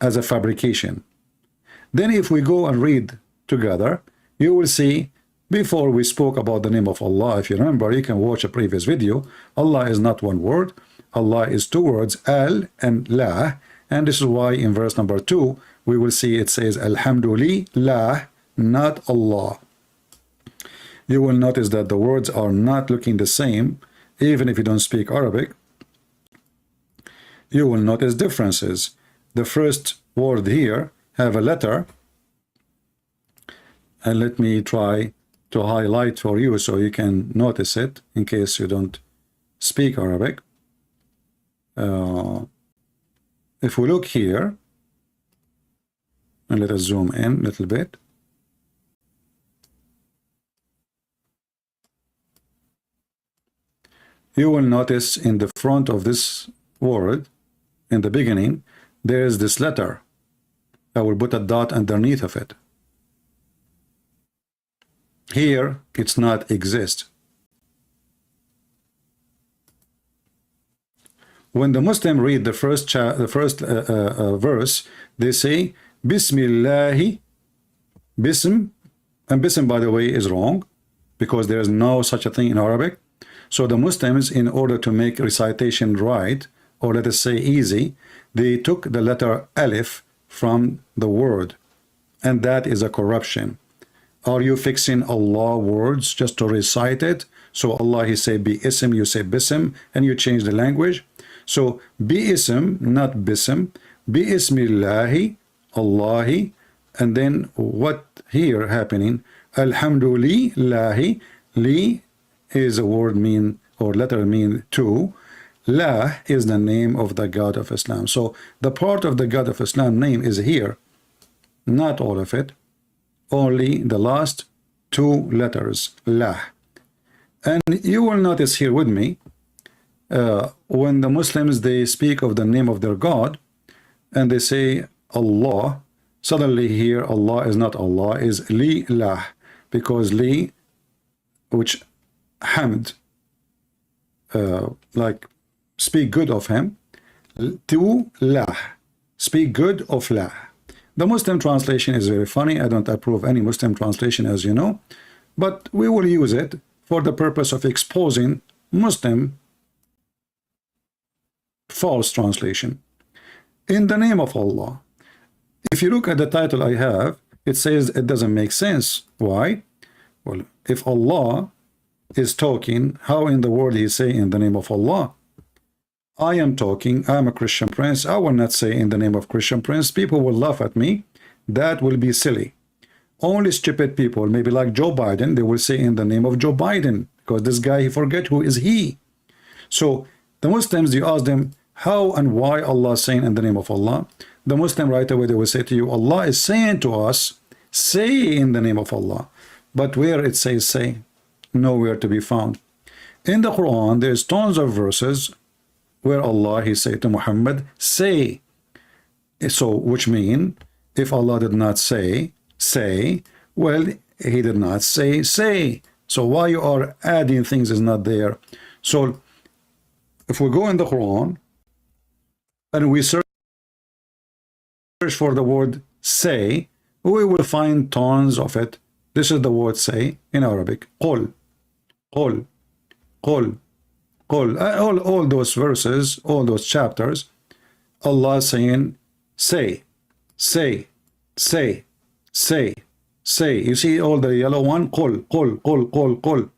as a fabrication. Then if we go and read together, you will see, before we spoke about the name of Allah, if you remember, you can watch a previous video. Allah is not one word. Allah is two words, Al and La. And this is why in verse number 2, we will see it says, Alhamdulillah, not Allah. You will notice that the words are not looking the same, even if you don't speak Arabic. You will notice differences. The first word here have a letter, and let me try to highlight for you so you can notice it in case you don't speak Arabic. If we look here, and let us zoom in a little bit. You will notice in the front of this word, in the beginning, there is this letter. I will put a dot underneath of it. Here, it's not exist. When the Muslim read the first verse, they say Bismillahi, Bism, and Bism, by the way, is wrong because there is no such a thing in Arabic. So the Muslims, in order to make recitation right, or let us say easy, they took the letter Alif from the word, and that is a corruption. Are you fixing Allah words just to recite it? So Allah, he say Bi-ism, you say Bism, and you change the language. So Bi-ism, not Bism, Bi-ismillahi, Allahi, and then what here happening? Alhamdulillahi, li is a word mean, or letter mean two. La is the name of the God of Islam. So the part of the God of Islam name is here, not all of it, only the last two letters, La. And you will notice here with me, when the Muslims, they speak of the name of their God, and they say Allah, suddenly here Allah is not Allah, is Li La, because Li, which Hamd, like speak good of him, to La, speak good of La. The Muslim translation is very funny. I don't approve any Muslim translation, as you know, but we will use it for the purpose of exposing Muslim false translation. In the name of Allah. If you look at the title I have, it says it doesn't make sense. Why? Well, if Allah is talking, how in the world he say in the name of Allah? I am talking, I am a Christian prince, I will not say in the name of Christian prince. People will laugh at me. That will be silly. Only stupid people, maybe like Joe Biden, they will say in the name of Joe Biden, because this guy, he forget who is he. So the Muslims, you ask them how and why Allah is saying in the name of Allah. The Muslim right away, they will say to you, Allah is saying to us, say in the name of Allah. But where it says say, nowhere to be found. In the Quran, there's tons of verses where Allah, he say to Muhammad, say. So which mean, if Allah did not say, say, well, he did not say, say. So why you are adding things is not there. So if we go in the Quran and we search for the word say, we will find tons of it. This is the word say in Arabic. Qul, qul, qul, qul. All those verses, all those chapters, Allah saying say, say, say, say, say. You see all the yellow one? Qul, qul, qul, qul, qul.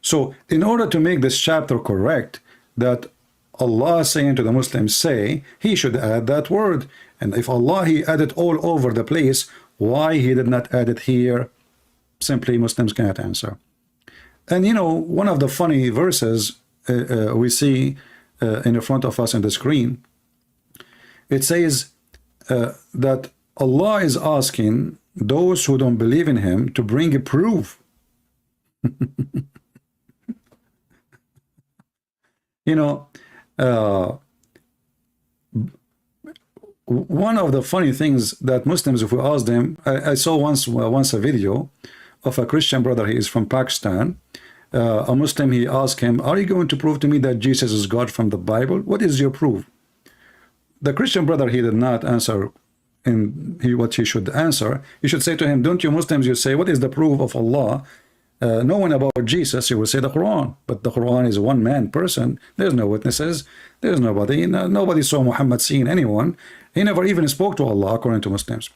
So in order to make this chapter correct, that Allah saying to the Muslims say, he should add that word. And if Allah, he added all over the place, why he did not add it here? Simply Muslims cannot answer. And you know, one of the funny verses we see in the front of us on the screen, it says that Allah is asking those who don't believe in him to bring a proof. You know, one of the funny things that Muslims, if we ask them, I saw once a video of a Christian brother. He is from Pakistan. A Muslim, he asked him, are you going to prove to me that Jesus is God from the Bible? What is your proof? the Christian brother, he did not answer in what he should answer. You should say to him, don't you Muslims, you say, what is the proof of Allah? Knowing about Jesus, you will say the Quran, but the Quran is a one-man person. There's no witnesses, there's nobody. Nobody saw Muhammad seeing anyone. He never even spoke to Allah, according to Muslims.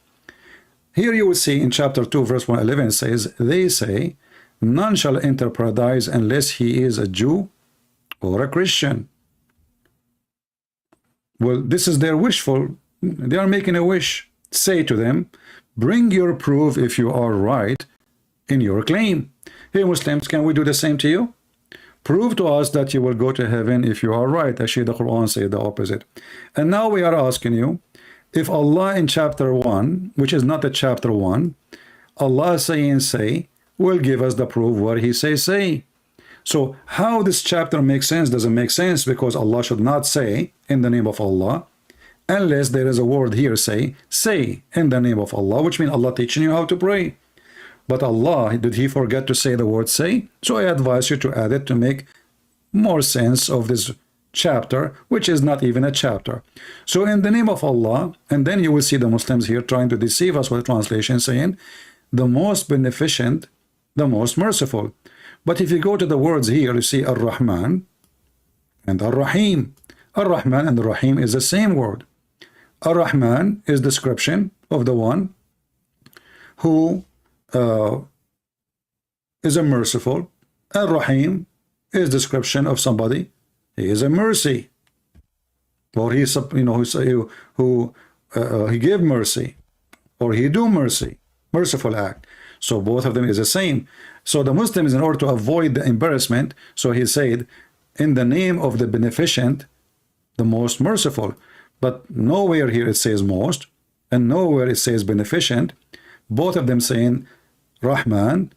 Here you will see in chapter 2 verse 111, it says, they say none shall enter paradise unless he is a Jew or a Christian. Well, this is their wishful. They are making a wish. Say to them, bring your proof if you are right in your claim. Hey Muslims, can we do the same to you? Prove to us that you will go to heaven if you are right. Actually, the Quran says the opposite. And now we are asking you, if Allah in chapter 1, which is not the chapter 1, Allah saying say, will give us the proof where he says say. So how this chapter makes sense doesn't make sense, because Allah should not say in the name of Allah, unless there is a word here say in the name of Allah, which means Allah teaching you how to pray. But Allah, did he forget to say the word say? So I advise you to add it to make more sense of this chapter, which is not even a chapter. So in the name of Allah, and then you will see the Muslims here trying to deceive us with the translation saying the most beneficent, the most merciful. But if you go to the words here, you see Ar-Rahman and Ar-Rahim. Ar-Rahman and Ar-Rahim is the same word. Ar-Rahman is description of the one who is a merciful. Ar-Rahim is description of somebody, he is a mercy, or he, you know, who he gave mercy, or he do mercy, merciful act. So both of them is the same. So the Muslims, in order to avoid the embarrassment, so he said in the name of the beneficent, the most merciful. But nowhere here it says most, and nowhere it says beneficent. Both of them saying Rahman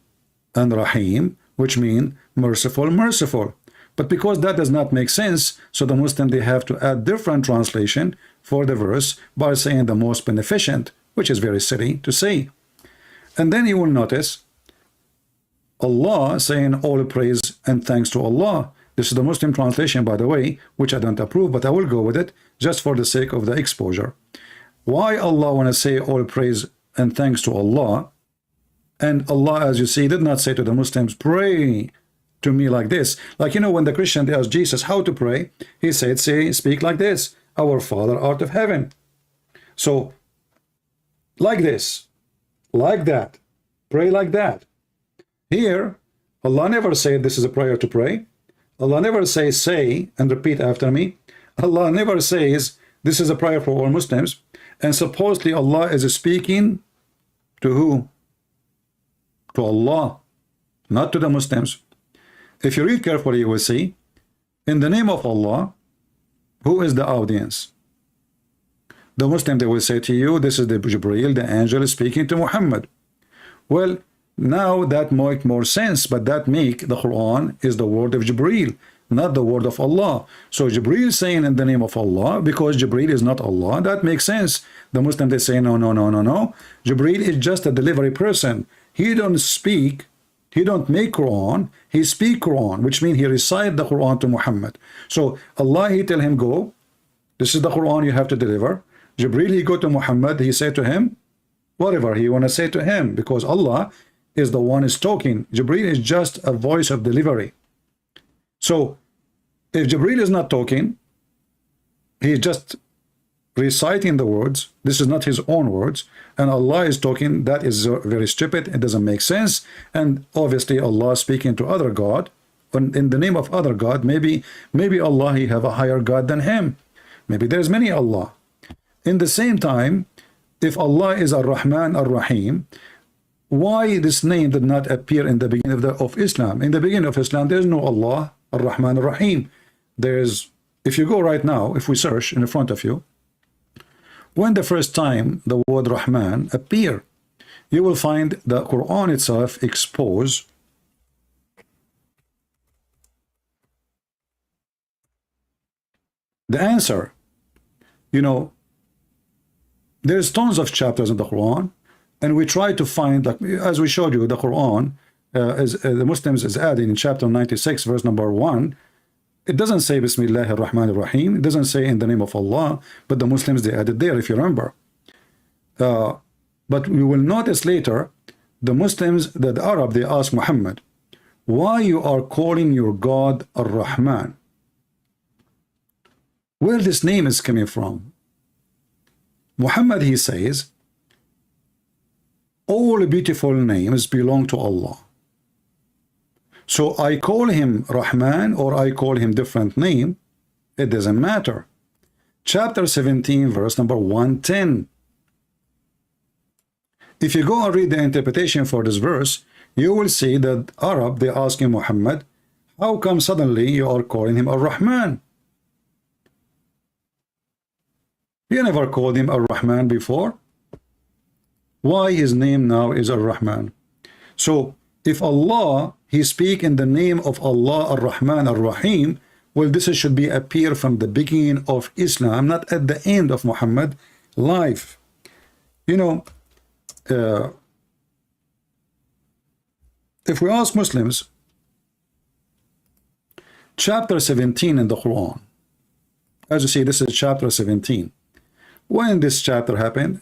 and Rahim, which mean merciful, merciful. But because that does not make sense, so the Muslim, they have to add different translation for the verse by saying the most beneficent, which is very silly to say. And then you will notice Allah saying all praise and thanks to Allah. This is the Muslim translation, by the way, which I don't approve, but I will go with it just for the sake of the exposure. Why Allah want to say all praise and thanks to Allah? And Allah, as you see, did not say to the Muslims, pray to me like this. Like, you know, when the Christian, they asked Jesus how to pray, he said, speak like this, our Father art of heaven. So, like this, like that, pray like that. Here, Allah never said this is a prayer to pray. Allah never says say and repeat after me. Allah never says this is a prayer for all Muslims. And supposedly Allah is speaking to who? To Allah, not to the Muslims. If you read carefully, you will see, in the name of Allah, who is the audience? The Muslim, they will say to you, this is the Jibreel, the angel speaking to Muhammad. Well, now that make more sense, but that make the Quran is the word of Jibreel, not the word of Allah. So Jibreel saying in the name of Allah, because Jibreel is not Allah, that makes sense. The Muslim, they say, no, no, no, no, no. Jibreel is just a delivery person. He don't speak, he don't make Quran, he speak Quran, which means he recite the Quran to Muhammad. So Allah, he tell him, go, this is the Quran you have to deliver. Jibreel, he go to Muhammad, he say to him, whatever he want to say to him, because Allah is the one is talking. Jibreel is just a voice of delivery. So if Jibreel is not talking, he is just reciting the words. This is not his own words, and Allah is talking. That is very stupid. It doesn't make sense. And obviously Allah speaking to other God, in the name of other God. Maybe Allah, he have a higher God than him. Maybe there's many Allah. In the same time, if Allah is Ar-Rahman Ar-Rahim, why this name did not appear in the beginning of Islam? In the beginning of Islam, there's no Allah Ar-Rahman Ar-Rahim. There's, if you go right now, if we search in front of you, when the first time the word Rahman appear, you will find the Quran itself expose the answer. You know, there's tons of chapters in the Quran, and we try to find, like, as we showed you, the Quran the Muslims is adding in chapter 96 verse number 1, It doesn't say Bismillah ar-Rahman ar-Rahim. It doesn't say in the name of Allah, but the Muslims, they added there, if you remember. But we will notice later, the Muslims, the Arab, they ask Muhammad, why you are calling your God ar-Rahman? Where this name is coming from? Muhammad, he says, all beautiful names belong to Allah. So I call him Rahman or I call him different name, it doesn't matter. Chapter 17, verse number 110. If you go and read the interpretation for this verse, you will see that Arab, they asking Muhammad, how come suddenly you are calling him Ar-Rahman? You never called him Ar-Rahman before. Why his name now is Ar-Rahman? So if Allah, he speak in the name of Allah Ar-Rahman Ar-Rahim, well, this should be appear from the beginning of Islam, not at the end of Muhammad life. You know, if we ask Muslims, chapter 17 in the Quran, as you see, this is chapter 17. When this chapter happened,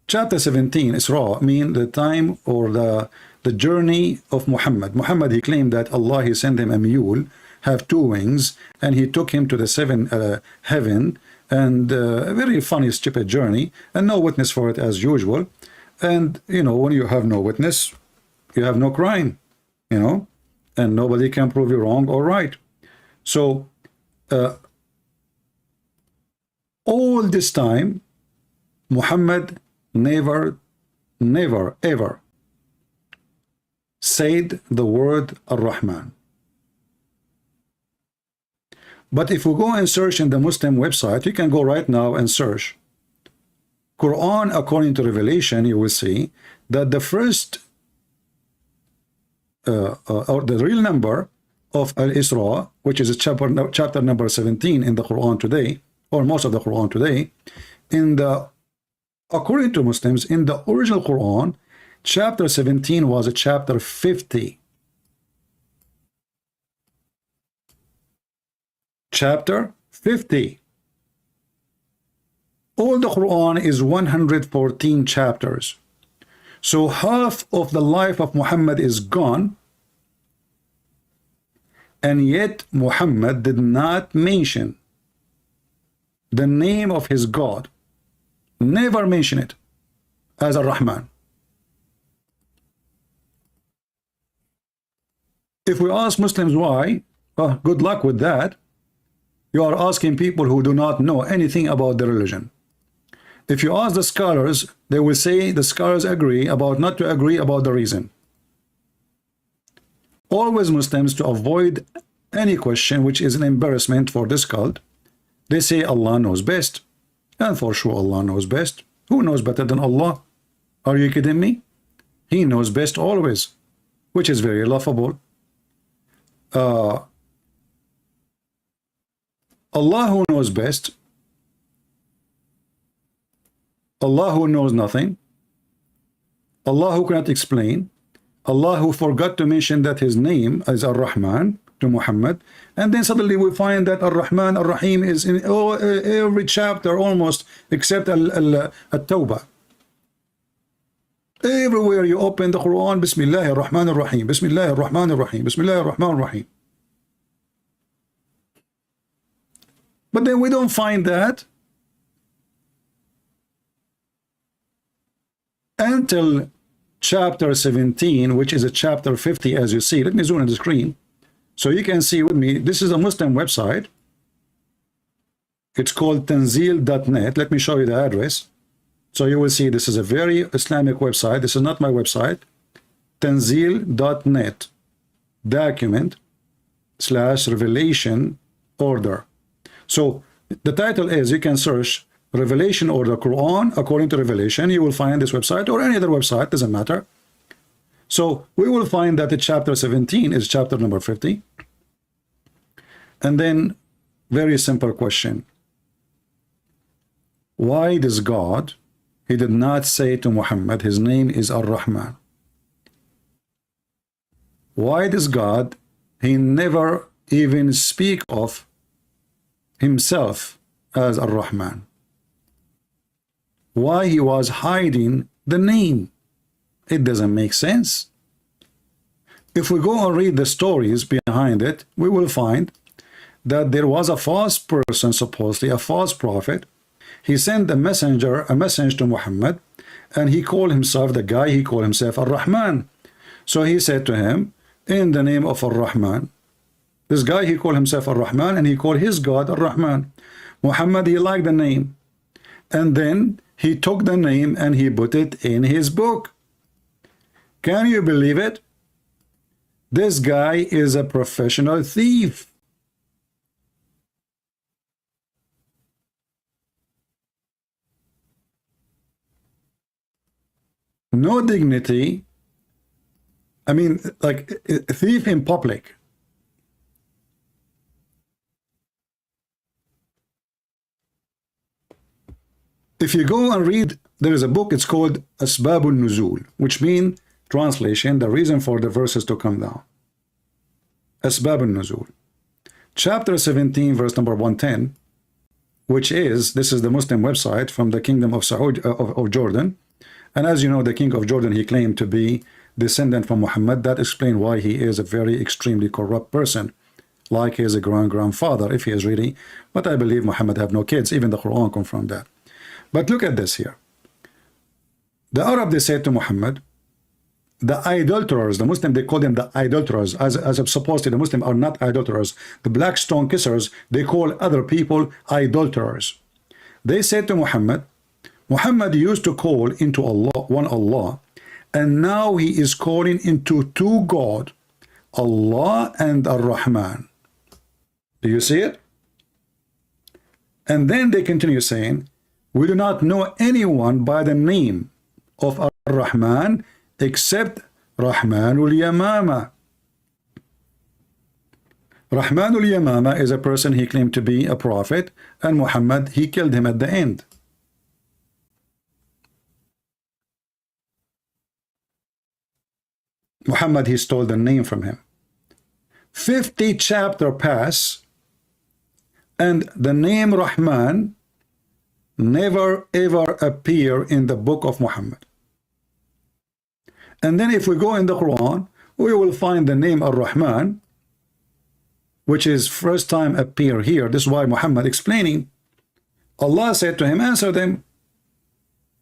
chapter 17 Isra mean the time or the journey of Muhammad. Muhammad, he claimed that Allah, he sent him a mule, have 2 wings, and he took him to the 7th heaven, and a very funny, stupid journey, and no witness for it as usual. And, you know, when you have no witness, you have no crime, you know, and nobody can prove you wrong or right. So, all this time, Muhammad never, ever said the word Ar-Rahman. But if we go and search in the Muslim website, you can go right now and search Quran according to Revelation, you will see that the first or the real number of Al-Isra, which is a chapter number 17 in the Quran today, or most of the Quran today, according to Muslims, in the original Quran, chapter 17 was a chapter 50. Chapter 50. All the Quran is 114 chapters. So half of the life of Muhammad is gone, and yet Muhammad did not mention the name of his God. Never mention it as Ar-Rahman. If we ask Muslims why, well, good luck with that. You are asking people who do not know anything about the religion. If you ask the scholars, they will say the scholars agree about not to agree about the reason. Always Muslims, to avoid any question which is an embarrassment for this cult, they say Allah knows best. And for sure Allah knows best. Who knows better than Allah? Are you kidding me? He knows best always, which is very laughable. Allah who knows best, Allah who knows nothing, Allah who cannot explain, Allah who forgot to mention that his name is Ar-Rahman to Muhammad, and then suddenly we find that Ar-Rahman Ar-Rahim is in every chapter almost except At-Tawbah. Everywhere you open the Quran, Bismillah Ar-Rahman Ar-Rahim, Bismillah Ar-Rahman Ar-Rahim, Bismillah Ar-Rahman Ar-Rahim. But then we don't find that until chapter 17, which is a chapter 50, as you see. Let me zoom on the screen so you can see with me. This is a Muslim website. It's called tanzil.net. Let me show you the address. So you will see this is a very Islamic website. This is not my website. Tanzil.net document/revelation order. So the title is, you can search Revelation order Quran according to Revelation. You will find this website or any other website, doesn't matter. So we will find that the chapter 17 is chapter number 50. And then very simple question. Why does God, he did not say to Muhammad, his name is Ar-Rahman? Why does God, he never even speak of himself as Ar-Rahman? Why he was hiding the name? It doesn't make sense. If we go and read the stories behind it, we will find that there was a false person, supposedly a false prophet. He sent a message to Muhammad, and he called himself, the guy, he called himself Ar-Rahman. So he said to him, in the name of Ar-Rahman, this guy, he called himself Ar-Rahman, and he called his God Ar-Rahman. Muhammad, he liked the name, and then he took the name and he put it in his book. Can you believe it? This guy is a professional thief. No dignity. I mean, like a thief in public. If you go and read, there is a book, it's called Asbab al-Nuzul, which means, translation, the reason for the verses to come down. Asbab al-Nuzul. Chapter 17, verse number 110, which is, this is the Muslim website from the Kingdom of Jordan. And as you know, the king of Jordan, he claimed to be descendant from Muhammad. That explains why he is a very extremely corrupt person, like his grandfather, if he is really. But I believe Muhammad have no kids. Even the Quran confirmed that. But look at this here. The Arab, they said to Muhammad, the idolaters, the Muslim, they call them the idolaters, as supposedly the Muslim are not idolaters. The black stone kissers, they call other people idolaters. They said to Muhammad, Muhammad used to call into Allah, one Allah, and now he is calling into two God, Allah and Ar-Rahman. Do you see it? And then they continue saying, we do not know anyone by the name of Ar-Rahman except Rahmanul Yamama. Rahmanul Yamama is a person he claimed to be a prophet, and Muhammad, he killed him at the end. Muhammad, he stole the name from him. 50 chapters pass, and the name Rahman never ever appear in the book of Muhammad. And then if we go in the Quran, we will find the name Ar-Rahman, which is first time appear here. This is why Muhammad explaining, Allah said to him, answer them.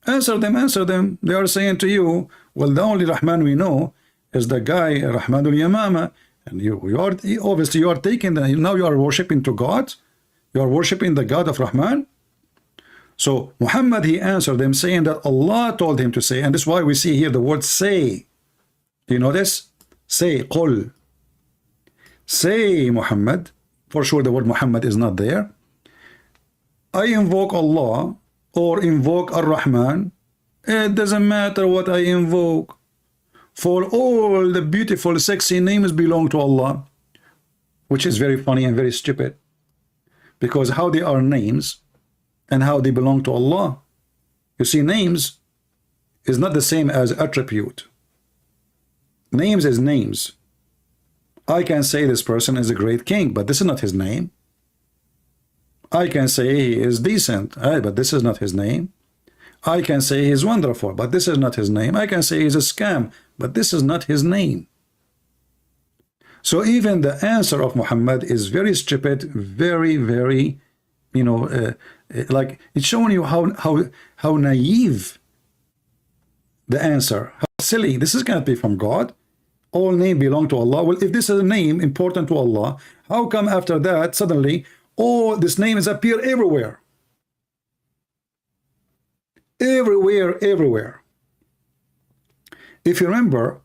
Answer them, answer them. They are saying to you, well, the only Rahman we know is the guy Rahmanul Yamama, and you are obviously you are taking the, now you are worshiping to God. You are worshiping the God of Rahman. So Muhammad, he answered them saying that Allah told him to say, and this is why we see here the word say. Do you notice? Say, qul. Say, Muhammad. For sure the word Muhammad is not there. I invoke Allah or invoke Ar-Rahman. It doesn't matter what I invoke. For all the beautiful, sexy names belong to Allah. Which is very funny and very stupid. Because how they are names and how they belong to Allah. You see, names is not the same as attribute. Names is names. I can say this person is a great king, but this is not his name. I can say he is decent, but this is not his name. I can say he's wonderful, but this is not his name. I can say he's a scam, but this is not his name. So even the answer of Muhammad is very stupid, very, very, you know, like it's showing you how naive the answer, how silly. This is going to be from God. All names belong to Allah. Well, if this is a name important to Allah, how come after that suddenly all this name is appear everywhere? Everywhere, everywhere. If you remember,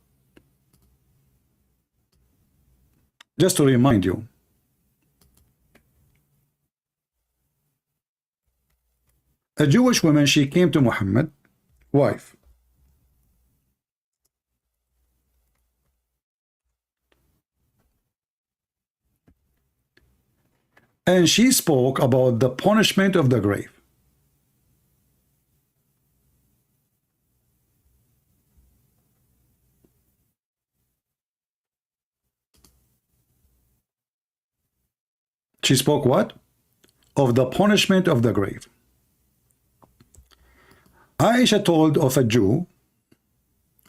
just to remind you, a Jewish woman, she came to Muhammad, wife. And she spoke about the punishment of the grave. She spoke what? Of the punishment of the grave. Aisha told of a Jew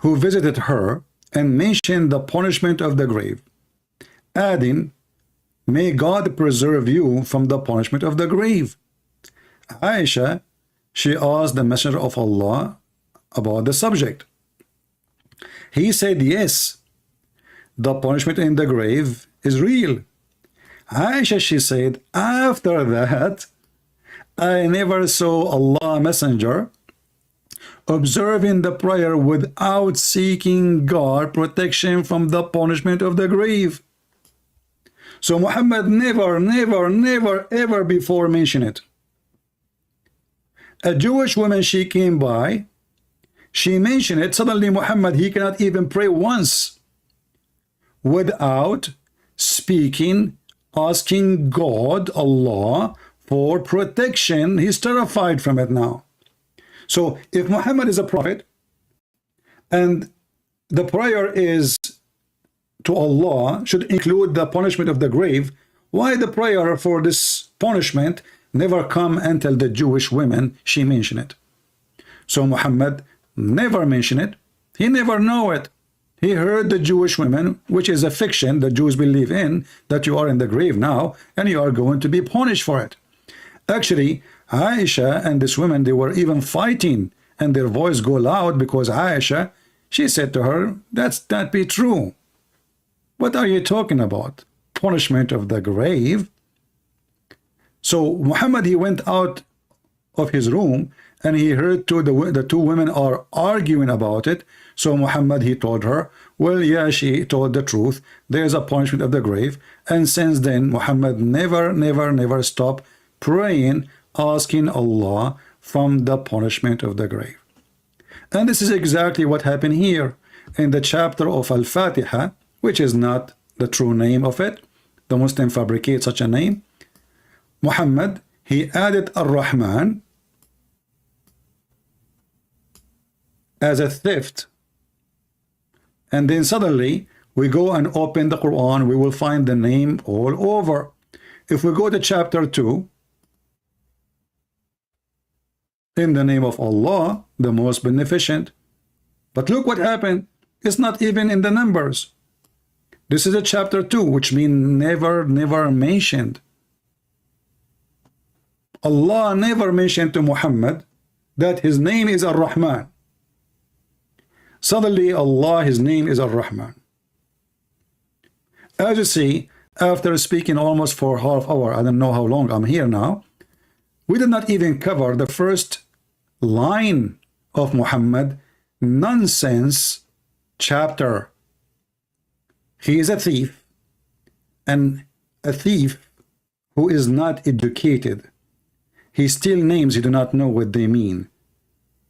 who visited her and mentioned the punishment of the grave, adding, may God preserve you from the punishment of the grave. Aisha, she asked the Messenger of Allah about the subject. He said, yes, the punishment in the grave is real. Aisha, she said, after that, I never saw Allah Messenger observing the prayer without seeking God protection from the punishment of the grave. So Muhammad never, ever before mentioned it. A Jewish woman, she came by, she mentioned it. Suddenly Muhammad, he cannot even pray once without speaking, asking God, Allah, for protection. He's terrified from it now. So if Muhammad is a prophet and the prayer is to Allah should include the punishment of the grave, why the prayer for this punishment never come until the Jewish women she mentioned it? So Muhammad never mentioned it. He never know it. He heard the Jewish women, which is a fiction the Jews believe in, that you are in the grave now and you are going to be punished for it. Actually, Aisha and this woman, they were even fighting and their voice go loud because Aisha, she said to her, that be true. What are you talking about? Punishment of the grave? So Muhammad, he went out of his room and he heard the two women are arguing about it. So Muhammad, he told her, well, yeah, she told the truth. There's a punishment of the grave. And since then, Muhammad never stopped praying, asking Allah from the punishment of the grave. And this is exactly what happened here in the chapter of Al Fatiha, which is not the true name of it. The Muslim fabricate such a name. Muhammad, he added Ar-Rahman as a theft, and then suddenly we go and open the Quran, we will find the name all over. If we go to chapter 2, in the name of Allah, the most beneficent. But look what happened. It's not even in the numbers. This is a chapter 2, which means never mentioned. Allah never mentioned to Muhammad that his name is Ar-Rahman. Suddenly Allah, his name is Ar-Rahman. As you see, after speaking almost for half hour, I don't know how long I'm here now, we did not even cover the first line of Muhammad nonsense chapter. He is a thief, and a thief who is not educated. He steals names he do not know what they mean.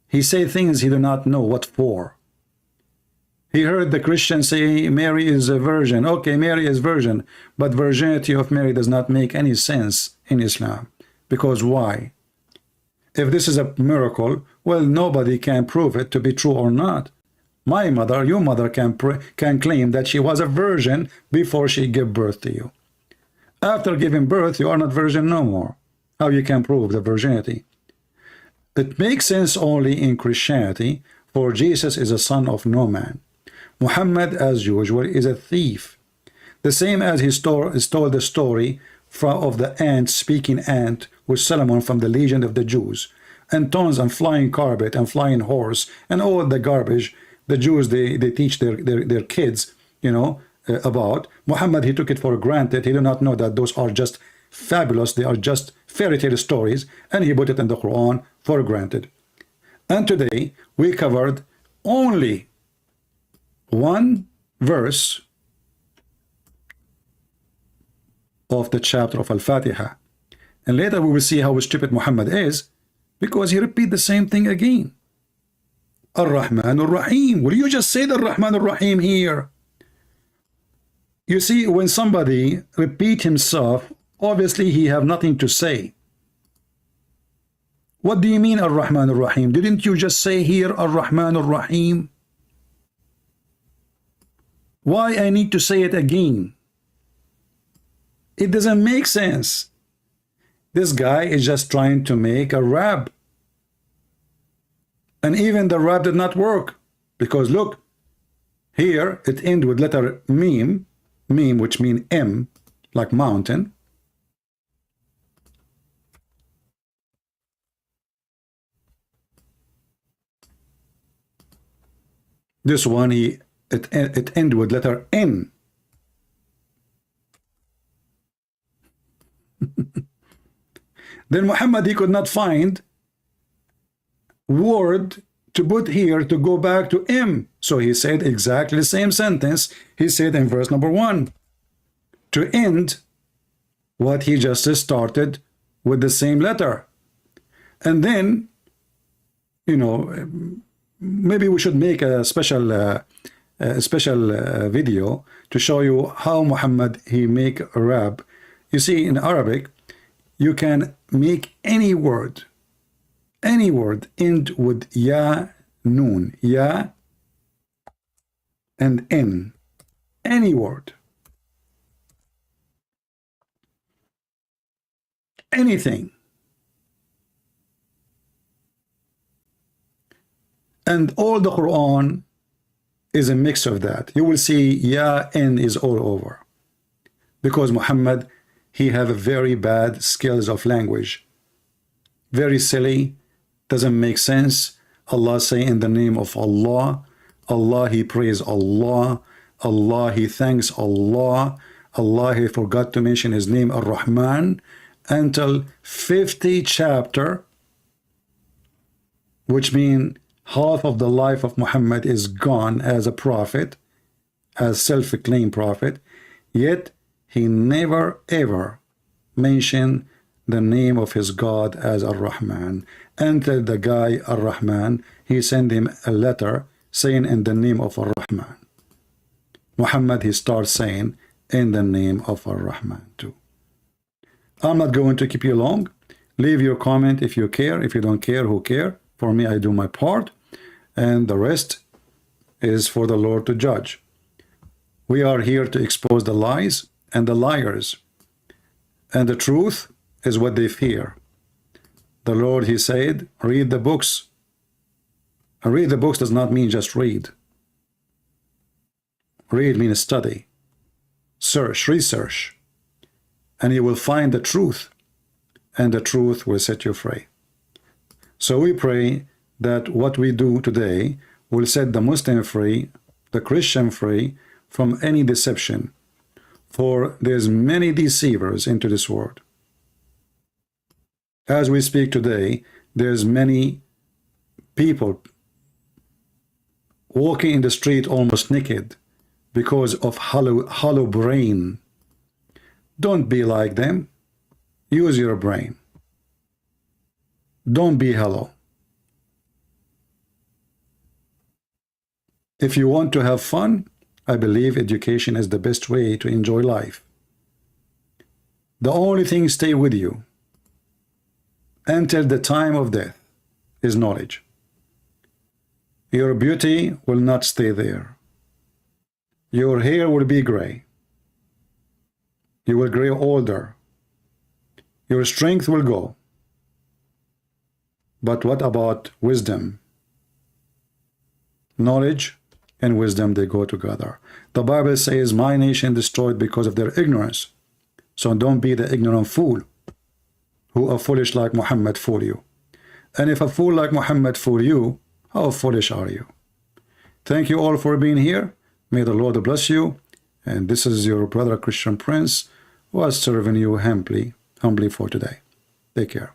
He say things he do not know what for. He heard the Christians say Mary is a virgin. Okay, Mary is virgin, but virginity of Mary does not make any sense in Islam. Because why? If this is a miracle, well, nobody can prove it to be true or not. My mother, your mother can claim that she was a virgin before she gave birth to you. After giving birth, you are not virgin no more. How you can prove the virginity? It makes sense only in Christianity, for Jesus is a son of no man. Muhammad, as usual, is a thief. The same as he stole the story of the ant, speaking ant, with Solomon from the legend of the Jews, and tons and flying carpet and flying horse and all the garbage the Jews they teach their kids, you know, about. Muhammad, he took it for granted. He did not know that those are just fabulous, they are just fairy tale stories, and he put it in the Quran for granted. And today we covered only one verse of the chapter of Al Fatiha, and later we will see how stupid Muhammad is, because he repeat the same thing again. Ar-Rahman Ar-Rahim. Will you just say the Ar-Rahman Ar-Rahim here? You see, when somebody repeat himself, obviously he have nothing to say. What do you mean Ar-Rahman Ar-Rahim? Didn't you just say here Ar-Rahman Ar-Rahim? Why I need to say it again? It doesn't make sense. This guy is just trying to make a rap. And even the rap did not work. Because look, here it ends with letter meme, which means M, like mountain. This one, it ends with letter N. Then Muhammad, he could not find word to put here to go back to M. So he said exactly the same sentence he said in verse number 1 to end what he just started with the same letter. And then, you know, maybe we should make a special video to show you how Muhammad he make a rap. You see, in Arabic, you can make any word end with ya, noon, ya, and n. Any word. Anything. And all the Quran is a mix of that. You will see ya, n is all over. Because Muhammad, he have very bad skills of language. Very silly, doesn't make sense. Allah say in the name of Allah. Allah, he praise Allah. Allah, he thanks Allah. Allah, he forgot to mention his name Ar-Rahman until 50 chapter, which mean half of the life of Muhammad is gone as a prophet, as self-acclaimed prophet, yet he never ever mentioned the name of his God as Ar-Rahman. Until the guy Ar-Rahman, he sent him a letter saying in the name of Ar-Rahman. Muhammad, he starts saying in the name of Ar-Rahman too. I'm not going to keep you long. Leave your comment if you care. If you don't care, who care? For me, I do my part, and the rest is for the Lord to judge. We are here to expose the lies and the liars, and the truth is what they fear. The Lord, he said, read the books. And read the books does not mean just read. Read means study, search, research, and you will find the truth, and the truth will set you free. So we pray that what we do today will set the Muslim free, the Christian free from any deception, for there's many deceivers into this world. As we speak today, there's many people walking in the street almost naked because of hollow brain. Don't be like them. Use your brain. Don't be hollow. If you want to have fun, I believe education is the best way to enjoy life. The only thing stay with you until the time of death is knowledge. Your beauty will not stay there. Your hair will be gray. You will grow older. Your strength will go. But what about wisdom? Knowledge and wisdom, they go together. The Bible says, my nation destroyed because of their ignorance. So don't be the ignorant fool who are foolish like Muhammad fool you. And if a fool like Muhammad fool you, how foolish are you? Thank you all for being here. May the Lord bless you. And this is your brother Christian Prince, who is serving you humbly for today. Take care.